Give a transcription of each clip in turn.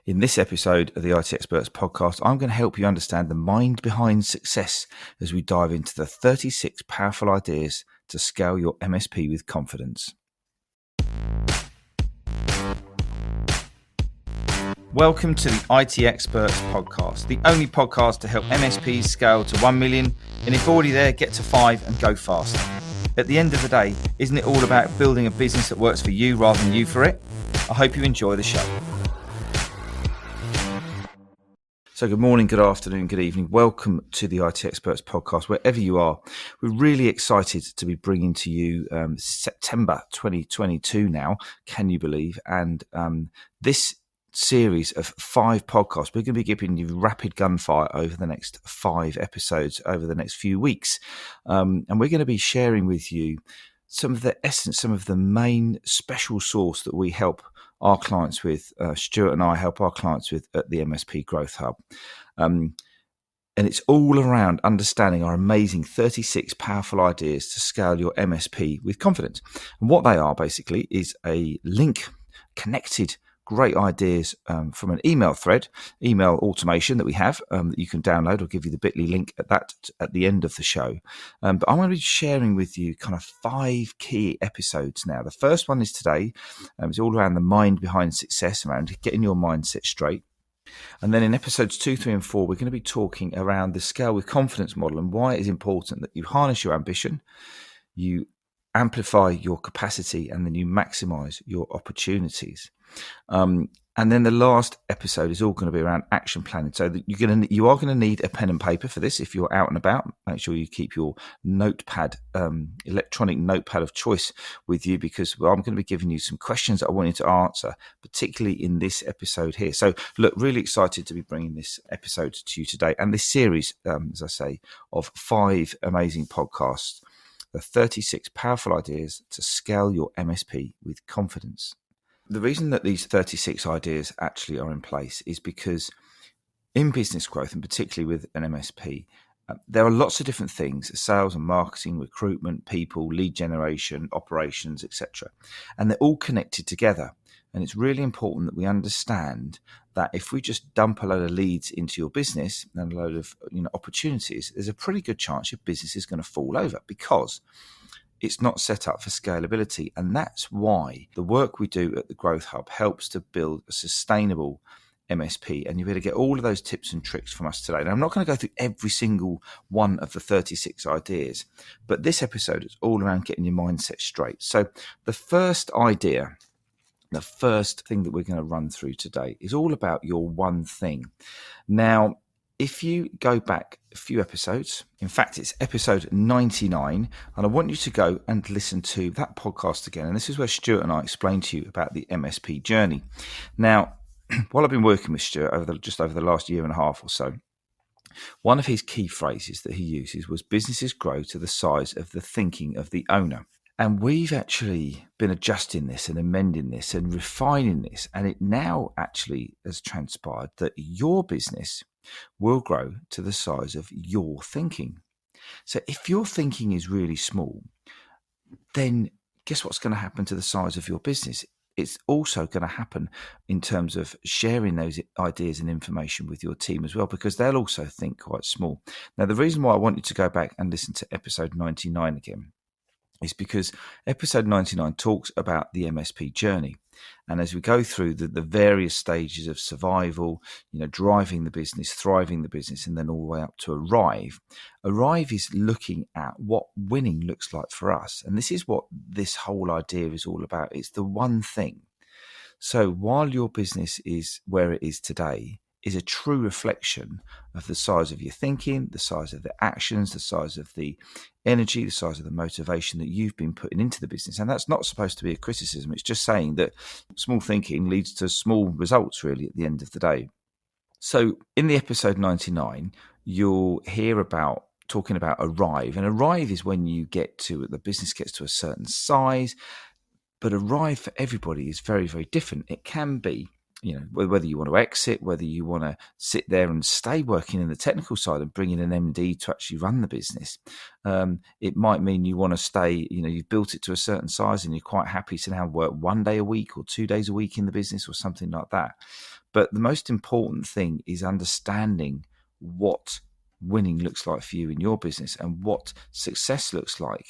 In this episode of the IT Experts podcast, I'm going to help you understand the mind behind success as we dive into the 36 powerful ideas to scale your MSP with confidence. Welcome to the IT Experts podcast, the only podcast to help MSPs scale to 1 million, and if already there, get to 5 and go faster. At the end of the day, isn't it all about building a business that works for you rather than you for it? I hope you enjoy the show. So good morning, good afternoon, good evening. Welcome to the IT Experts podcast, wherever you are. We're really excited to be bringing to you September 2022 now, can you believe? And this series of 5 podcasts, we're going to be giving you rapid gunfire over the next 5 episodes, over the next few weeks. And we're going to be sharing with you some of the essence, some of the main special sauce that we help our clients with, Stuart and I help our clients with at the MSP Growth Hub. And it's all around understanding our amazing 36 powerful ideas to scale your MSP with confidence. And what they are basically is a link connected great ideas from an email thread, email automation that we have that you can download. I'll give you the bit.ly link at the end of the show. But I'm going to be sharing with you kind of 5 key episodes now. The first one is today. It's all around the mind behind success, around getting your mindset straight. And then in episodes 2, 3, and 4, we're going to be talking around the scale with confidence model and why it is important that you harness your ambition, you amplify your capacity, and then you maximize your opportunities. And then the last episode is all going to be around action planning. So that you are going to need a pen and paper for this if you're out and about. Make sure you keep your notepad, electronic notepad of choice with you, because I'm going to be giving you some questions that I want you to answer, particularly in this episode here. So look, really excited to be bringing this episode to you today. And this series, as I say, of 5 amazing podcasts, the 36 powerful ideas to scale your MSP with confidence. The reason that these 36 ideas actually are in place is because in business growth, and particularly with an MSP, there are lots of different things: sales and marketing, recruitment, people, lead generation, operations, etc. And they're all connected together. And it's really important that we understand that if we just dump a load of leads into your business and a load of opportunities, there's a pretty good chance your business is going to fall over because it's not set up for scalability. And that's why the work we do at the Growth Hub helps to build a sustainable MSP. And you're going to get all of those tips and tricks from us today. Now, I'm not going to go through every single one of the 36 ideas, but this episode is all around getting your mindset straight. So the first idea, the first thing that we're going to run through today is all about your one thing. Now, if you go back a few episodes, in fact, it's episode 99, and I want you to go and listen to that podcast again. And this is where Stuart and I explained to you about the MSP journey. Now, while I've been working with Stuart just over the last year and a half or so, one of his key phrases that he uses was businesses grow to the size of the thinking of the owner. And we've actually been adjusting this and amending this and refining this. And it now actually has transpired that your business will grow to the size of your thinking. So if your thinking is really small, then guess what's going to happen to the size of your business? It's also going to happen in terms of sharing those ideas and information with your team as well, because they'll also think quite small. Now, the reason why I want you to go back and listen to episode 99 again is because episode 99 talks about the MSP journey. And as we go through the various stages of survival, driving the business, thriving the business, and then all the way up to arrive is looking at what winning looks like for us. And this is what this whole idea is all about. It's the one thing. So while your business is where it is today, is a true reflection of the size of your thinking, the size of the actions, the size of the energy, the size of the motivation that you've been putting into the business. And that's not supposed to be a criticism. It's just saying that small thinking leads to small results, really, at the end of the day. So in the episode 99, you'll hear about talking about arrive. And arrive is when the business gets to a certain size. But arrive for everybody is very, very different. It can be whether you want to exit, whether you want to sit there and stay working in the technical side and bring in an MD to actually run the business. It might mean you want to stay, you've built it to a certain size and you're quite happy to now work 1 day a week or 2 days a week in the business or something like that. But the most important thing is understanding what winning looks like for you in your business and what success looks like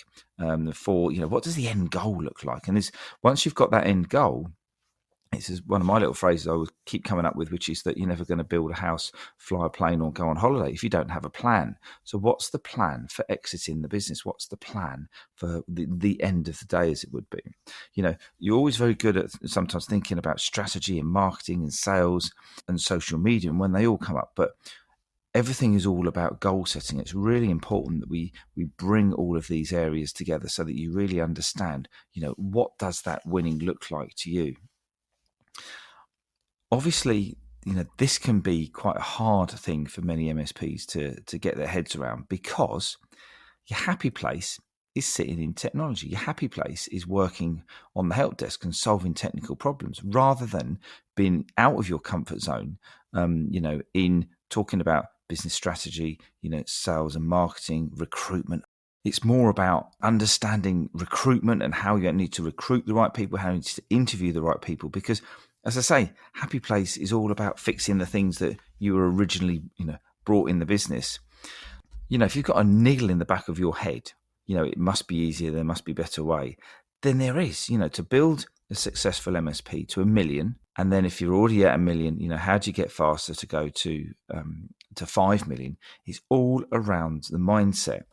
for, what does the end goal look like? And once you've got that end goal, this is one of my little phrases I would keep coming up with, which is that you're never going to build a house, fly a plane, or go on holiday if you don't have a plan. So what's the plan for exiting the business? What's the plan for the end of the day, as it would be? You're always very good at sometimes thinking about strategy and marketing and sales and social media and when they all come up. But everything is all about goal setting. It's really important that we bring all of these areas together so that you really understand, what does that winning look like to you? Obviously, this can be quite a hard thing for many MSPs to get their heads around, because your happy place is sitting in technology. Your happy place is working on the help desk and solving technical problems rather than being out of your comfort zone, in talking about business strategy, sales and marketing, recruitment. It's more about understanding recruitment and how you need to recruit the right people, how you need to interview the right people. Because, as I say, happy place is all about fixing the things that you were originally, brought in the business. If you've got a niggle in the back of your head, it must be easier, there must be a better way. Then there is, to build a successful MSP to 1 million. And then if you're already at 1 million, how do you get faster to go to 5 million? It's all around the mindset.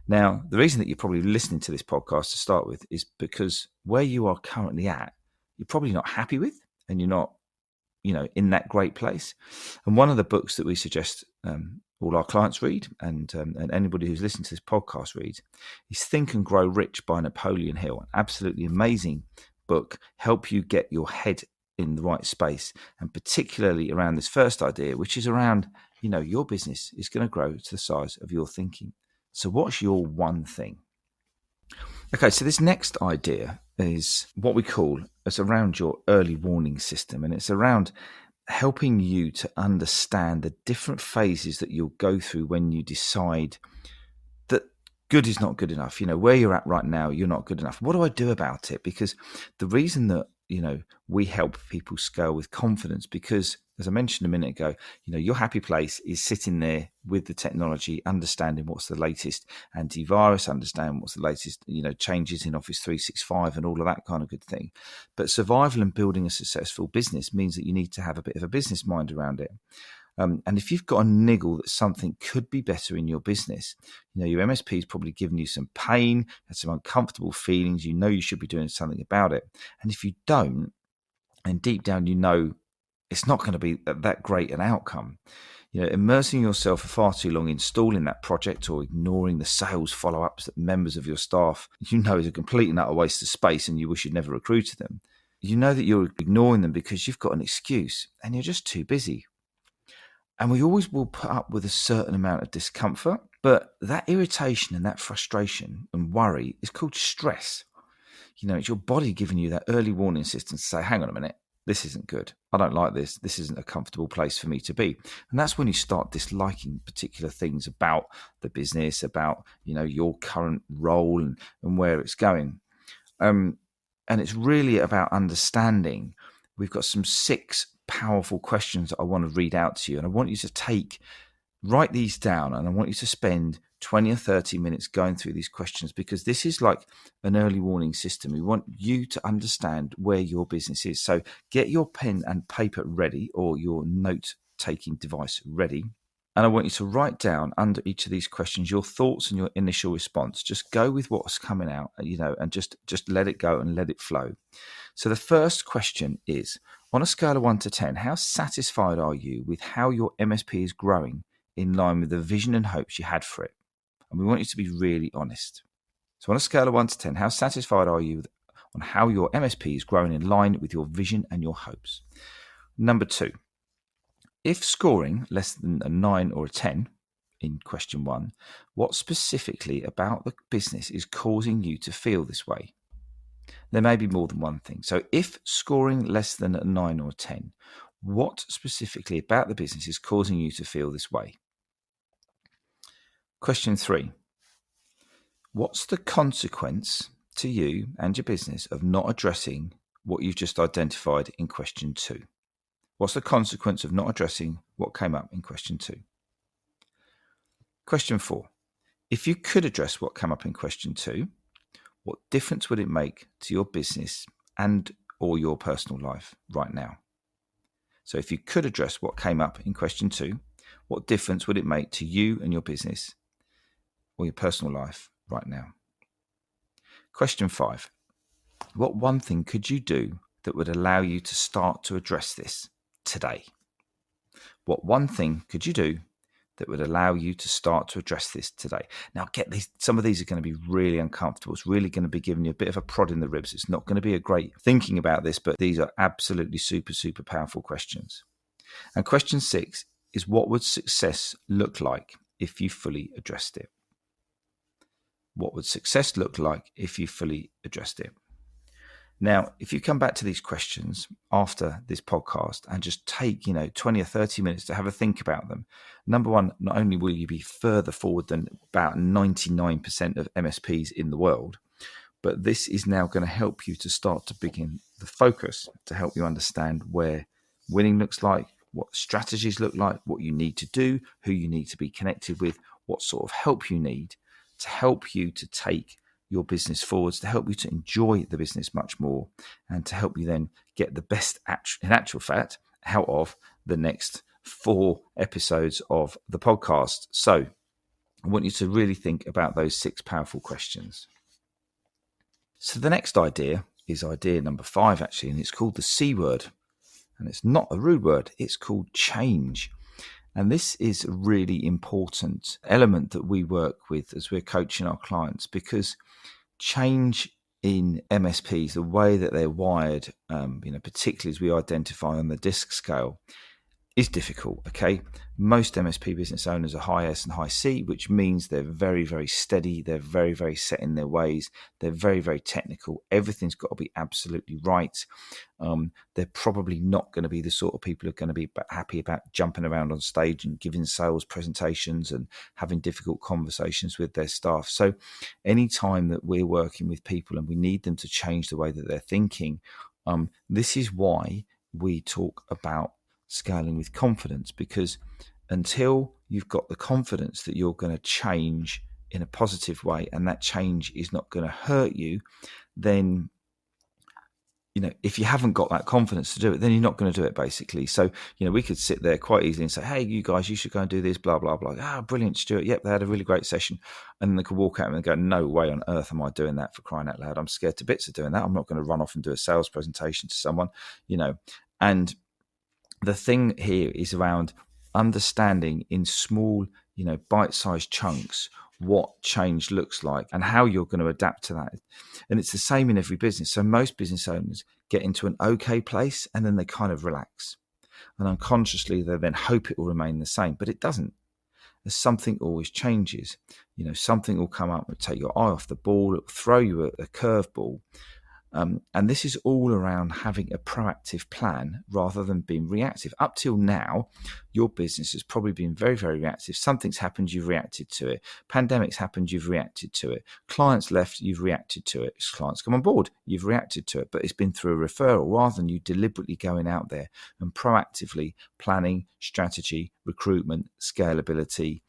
Now, the reason that you're probably listening to this podcast to start with is because where you are currently at, you're probably not happy with, and you're not, in that great place. And one of the books that we suggest all our clients read, and anybody who's listening to this podcast reads, is Think and Grow Rich by Napoleon Hill. An absolutely amazing book, help you get your head in the right space, and particularly around this first idea, which is around, your business is going to grow to the size of your thinking. So what's your one thing? Okay, so this next idea is what we call, it's around your early warning system, and it's around helping you to understand the different phases that you'll go through when you decide that good is not good enough. Where you're at right now, you're not good enough. What do I do about it? Because the reason that, we help people scale with confidence, because as I mentioned a minute ago, your happy place is sitting there with the technology, understanding what's the latest antivirus, understanding what's the latest, changes in Office 365 and all of that kind of good thing. But survival and building a successful business means that you need to have a bit of a business mind around it. And if you've got a niggle that something could be better in your business, your MSP is probably giving you some pain and some uncomfortable feelings. You should be doing something about it. And if you don't, and deep down, it's not going to be that great an outcome. Immersing yourself for far too long in stalling that project or ignoring the sales follow-ups that members of your staff, is a complete and utter waste of space, and you wish you'd never recruited them. That you're ignoring them because you've got an excuse and you're just too busy. And we always will put up with a certain amount of discomfort, but that irritation and that frustration and worry is called stress. It's your body giving you that early warning system to say, hang on a minute, this isn't good. I don't like this. This isn't a comfortable place for me to be. And that's when you start disliking particular things about the business, about, your current role and where it's going. And it's really about understanding. We've got some 6 powerful questions that I want to read out to you. And I want you to write these down, and I want you to spend 20 or 30 minutes going through these questions, because this is like an early warning system. We want you to understand where your business is. So get your pen and paper ready, or your note-taking device ready. And I want you to write down under each of these questions your thoughts and your initial response. Just go with what's coming out, and just let it go and let it flow. So the first question is, on a scale of 1 to 10, how satisfied are you with how your MSP is growing in line with the vision and hopes you had for it? And we want you to be really honest. So on a scale of 1 to 10, how satisfied are you on how your MSP is growing in line with your vision and your hopes? Number 2, if scoring less than a 9 or a 10 in question 1, what specifically about the business is causing you to feel this way? There may be more than one thing. So if scoring less than a 9 or a 10, What specifically about the business is causing you to feel this way? Question 3. What's the consequence to you and your business of not addressing what you've just identified in question 2? What's the consequence of not addressing what came up in question 2? Question 4. If you could address what came up in question 2, what difference would it make to your business and or your personal life right now? So if you could address what came up in question 2, what difference would it make to you and your business or your personal life right now? Question 5. What one thing could you do that would allow you to start to address this today? What one thing could you do that would allow you to start to address this today? Now, get these. Some of these are going to be really uncomfortable. It's really going to be giving you a bit of a prod in the ribs. It's not going to be a great thinking about this, but these are absolutely super, super powerful questions. And question 6 is, what would success look like if you fully addressed it? What would success look like if you fully addressed it? Now, if you come back to these questions after this podcast and just take, 20 or 30 minutes to have a think about them, number one, not only will you be further forward than about 99% of MSPs in the world, but this is now going to help you to start to begin the focus to help you understand where winning looks like, what strategies look like, what you need to do, who you need to be connected with, what sort of help you need to help you to take your business forwards, to help you to enjoy the business much more, and to help you then get the best in actual fact out of the next 4 episodes of the podcast. So I want you to really think about those 6 powerful questions. So the next idea is idea number 5, actually, and it's called the C word. And it's not a rude word, it's called change. And this is a really important element that we work with as we're coaching our clients, because change in MSPs, the way that they're wired, particularly as we identify on the DISC scale, is difficult. Okay, most MSP business owners are high S and high C, which means they're very, very steady. They're very, very set in their ways. They're very, very technical. Everything's got to be absolutely right. They're probably not going to be the sort of people who are going to be happy about jumping around on stage and giving sales presentations and having difficult conversations with their staff. So any time that we're working with people and we need them to change the way that they're thinking, this is why we talk about scaling with confidence, because until you've got the confidence that you're going to change in a positive way and that change is not going to hurt you, then if you haven't got that confidence to do it, then you're not going to do it, basically. So we could sit there quite easily and say, hey, you guys, you should go and do this, blah blah blah. Brilliant, Stuart. Yep, they had a really great session. And then they could walk out and go, no way on earth am I doing that, for crying out loud. I'm scared to bits of doing that. I'm not going to run off and do a sales presentation to someone, and the thing here is around understanding in small, bite-sized chunks what change looks like and how you're going to adapt to that. And it's the same in every business. So most business owners get into an okay place and then they kind of relax. And unconsciously, they then hope it will remain the same, but it doesn't. As something always changes. Something will come up and take your eye off the ball, it will throw you a curveball. And this is all around having a proactive plan rather than being reactive. Up till now, your business has probably been very, very reactive. Something's happened, you've reacted to it. Pandemic's happened, you've reacted to it. Clients left, you've reacted to it. Clients come on board, you've reacted to it. But it's been through a referral rather than you deliberately going out there and proactively planning, strategy, recruitment, scalability,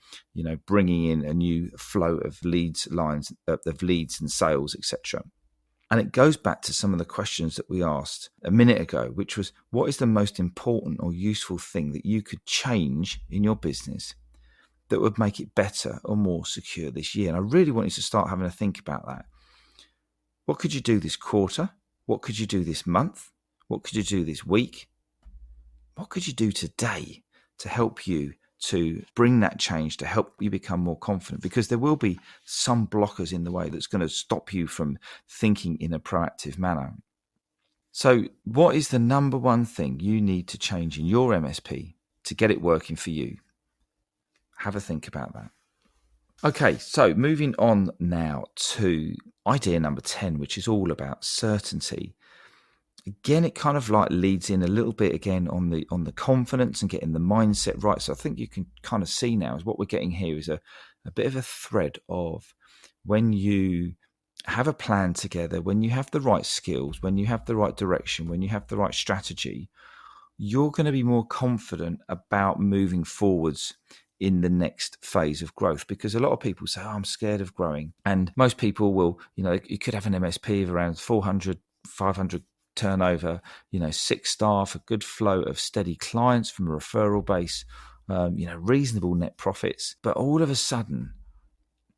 bringing in a new flow of leads and sales, etc. And it goes back to some of the questions that we asked a minute ago, which was, what is the most important or useful thing that you could change in your business that would make it better or more secure this year? And I really want you to start having a think about that. What could you do this quarter? What could you do this month? What could you do this week? What could you do today to help you to bring that change, to help you become more confident? Because there will be some blockers in the way that's going to stop you from thinking in a proactive manner. So what is the number one thing you need to change in your MSP to get it working for you? Have a think about that. Okay, so moving on now to idea number 10, which is all about certainty. Again, it kind of like leads in a little bit again on the confidence and getting the mindset right. So I think you can kind of see now is what we're getting here is a bit of a thread of when you have a plan together, when you have the right skills, when you have the right direction, when you have the right strategy, you're going to be more confident about moving forwards in the next phase of growth. Because a lot of people say, I'm scared of growing. And most people will, you could have an MSP of around 400, 500 turnover, 6 staff, a good flow of steady clients from a referral base, reasonable net profits. But all of a sudden,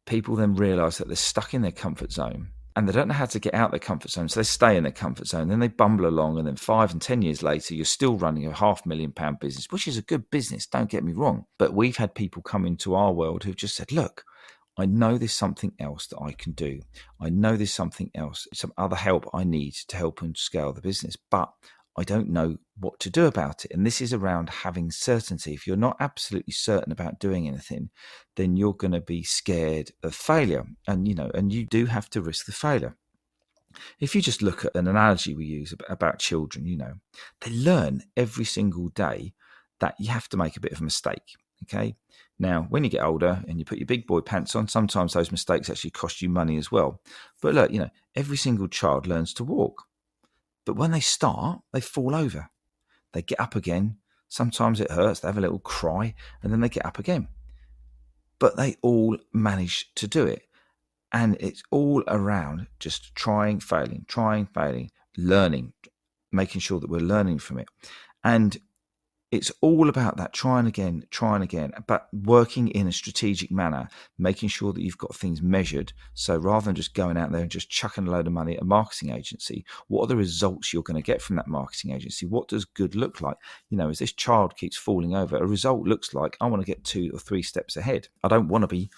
people then realize that they're stuck in their comfort zone and they don't know how to get out their comfort zone. So they stay in their comfort zone, then they bumble along, and then 5 and 10 years later, you're still running a £500,000 business, which is a good business, don't get me wrong. But we've had people come into our world who've just said, look, I know there's something else that I can do. I know there's something else, some other help I need to help and scale the business, but I don't know what to do about it. And this is around having certainty. If you're not absolutely certain about doing anything, then you're going to be scared of failure. And, and you do have to risk the failure. If you just look at an analogy we use about children, they learn every single day that you have to make a bit of a mistake. Okay. Now, when you get older and you put your big boy pants on, sometimes those mistakes actually cost you money as well. But look, every single child learns to walk. But when they start, they fall over. They get up again. Sometimes it hurts. They have a little cry and then they get up again. But they all manage to do it. And it's all around just trying, failing, learning, making sure that we're learning from it. And it's all about that trying again, but working in a strategic manner, making sure that you've got things measured. So rather than just going out there and just chucking a load of money at a marketing agency, what are the results you're going to get from that marketing agency? What does good look like? As this child keeps falling over, a result looks like I want to get 2 or 3 steps ahead. I don't want to be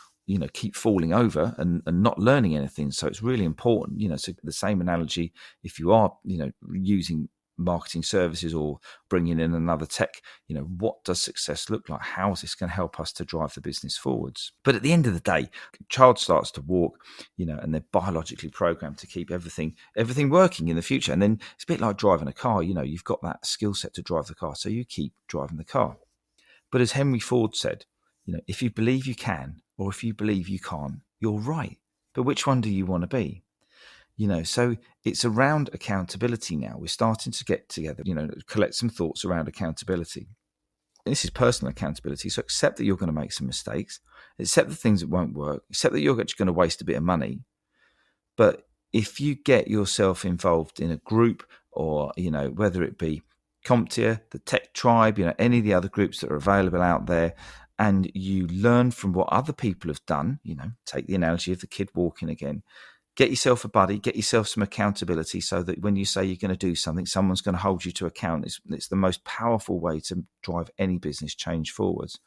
keep falling over and not learning anything. So it's really important, so the same analogy, if you are, using marketing services or bringing in another tech, what does success look like? How is this going to help us to drive the business forwards? But at the end of the day, a child starts to walk, and they're biologically programmed to keep everything working in the future. And then it's a bit like driving a car, you've got that skill set to drive the car, so you keep driving the car. But as Henry Ford said, if you believe you can, or if you believe you can't, you're right. But which one do you want to be? So it's around accountability now. We're starting to get together, collect some thoughts around accountability. And this is personal accountability. So accept that you're going to make some mistakes, accept the things that won't work, accept that you're actually going to waste a bit of money. But if you get yourself involved in a group or, whether it be CompTIA, the Tech Tribe, any of the other groups that are available out there, and you learn from what other people have done, take the analogy of the kid walking again, get yourself a buddy, get yourself some accountability so that when you say you're going to do something, someone's going to hold you to account. It's the most powerful way to drive any business change forwards.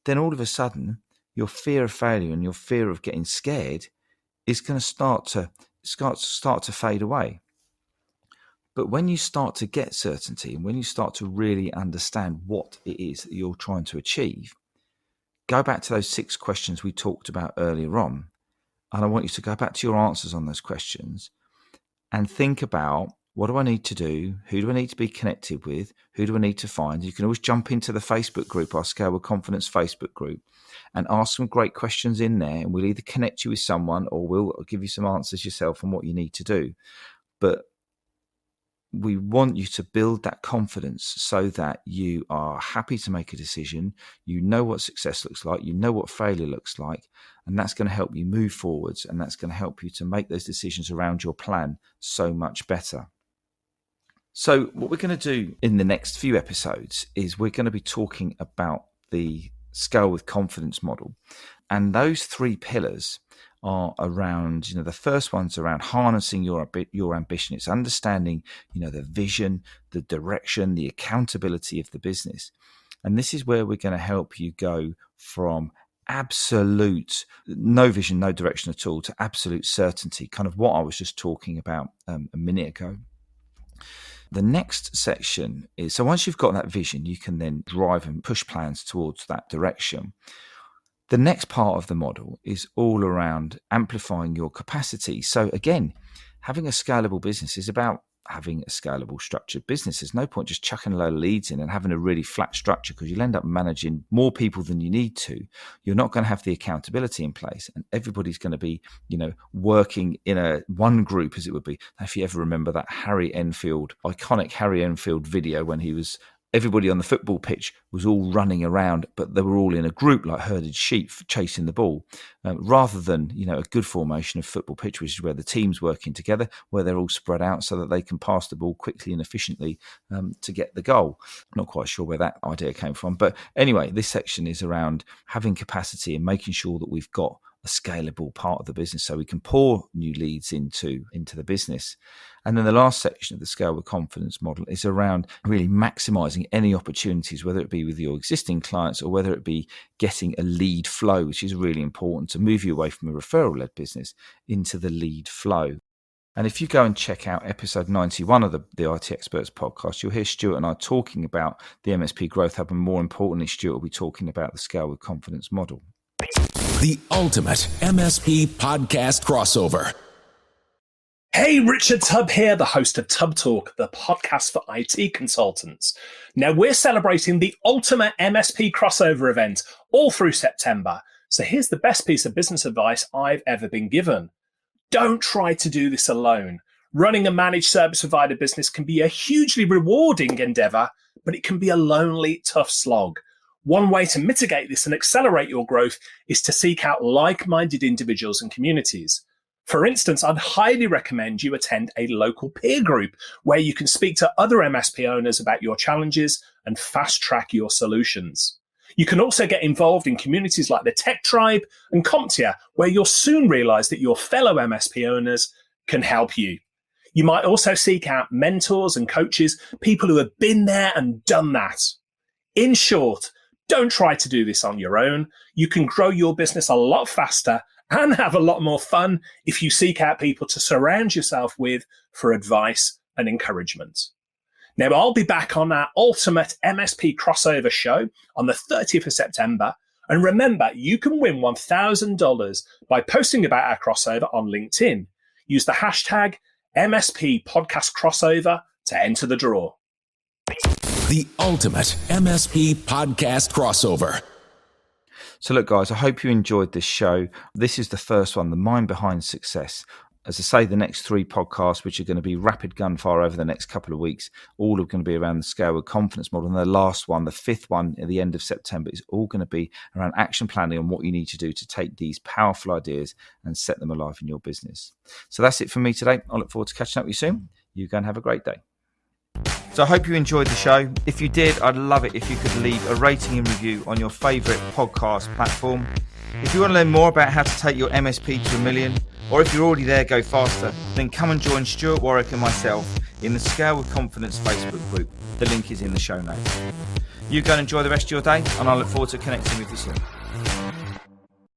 Then all of a sudden, your fear of failure and your fear of getting scared is going to start to fade away. But when you start to get certainty and when you start to really understand what it is that you're trying to achieve, go back to those 6 questions we talked about earlier on. And I want you to go back to your answers on those questions and think about, what do I need to do? Who do I need to be connected with? Who do I need to find? You can always jump into the Facebook group, our Scale with Confidence Facebook group, and ask some great questions in there. And we'll either connect you with someone or we'll give you some answers yourself on what you need to do. But we want you to build that confidence so that you are happy to make a decision. You know what success looks like. You know what failure looks like. And that's going to help you move forwards. And that's going to help you to make those decisions around your plan so much better. So what we're going to do in the next few episodes is we're going to be talking about the Scale with Confidence model. And those 3 pillars are around, the first one's around harnessing your ambition. It's understanding, the vision, the direction, the accountability of the business. And this is where we're going to help you go from absolute no vision, no direction at all to absolute certainty, kind of what I was just talking about a minute ago. The next section is, so once you've got that vision, you can then drive and push plans towards that direction. The next part of the model is all around amplifying your capacity. So again, having a scalable business is about having a scalable, structured business. There's no point just chucking a load of leads in and having a really flat structure, because you'll end up managing more people than you need to. You're not going to have the accountability in place, and everybody's going to be, working in one group, as it would be. If you ever remember that iconic Harry Enfield video when everybody on the football pitch was all running around, but they were all in a group like herded sheep chasing the ball, rather than, a good formation of football pitch, which is where the team's working together, where they're all spread out so that they can pass the ball quickly and efficiently to get the goal. I'm not quite sure where that idea came from. But anyway, this section is around having capacity and making sure that we've got a scalable part of the business so we can pour new leads into the business. And then the last section of the Scale with Confidence model is around really maximizing any opportunities, whether it be with your existing clients or whether it be getting a lead flow, which is really important to move you away from a referral-led business into the lead flow. And if you go and check out episode 91 of the IT Experts podcast, you'll hear Stuart and I talking about the MSP Growth Hub, and more importantly, Stuart will be talking about the Scale with Confidence model. The ultimate MSP podcast crossover. Hey, Richard Tubb here, the host of Tubb Talk, the podcast for IT consultants. Now, we're celebrating the ultimate MSP crossover event all through September. So here's the best piece of business advice I've ever been given. Don't try to do this alone. Running a managed service provider business can be a hugely rewarding endeavor, but it can be a lonely, tough slog. One way to mitigate this and accelerate your growth is to seek out like-minded individuals and communities. For instance, I'd highly recommend you attend a local peer group where you can speak to other MSP owners about your challenges and fast-track your solutions. You can also get involved in communities like the Tech Tribe and CompTIA, where you'll soon realize that your fellow MSP owners can help you. You might also seek out mentors and coaches, people who have been there and done that. In short, don't try to do this on your own. You can grow your business a lot faster and have a lot more fun if you seek out people to surround yourself with for advice and encouragement. Now, I'll be back on our ultimate MSP crossover show on the 30th of September. And remember, you can win $1,000 by posting about our crossover on LinkedIn. Use the hashtag MSP Podcast Crossover to enter the draw. The ultimate MSP podcast crossover. So look, guys, I hope you enjoyed this show. This is the first one, the mind behind success. As I say, the next 3 podcasts, which are going to be rapid gunfire over the next couple of weeks, all are going to be around the Scale with Confidence model. And the last one, the 5th one at the end of September, is all going to be around action planning and what you need to do to take these powerful ideas and set them alive in your business. So that's it for me today. I look forward to catching up with you soon. You go and have a great day. So I hope you enjoyed the show. If you did, I'd love it if you could leave a rating and review on your favourite podcast platform. If you want to learn more about how to take your MSP to $1 million, or if you're already there, go faster, then come and join Stuart, Warwick and myself in the Scale with Confidence Facebook group. The link is in the show notes. You go and enjoy the rest of your day, and I look forward to connecting with you soon.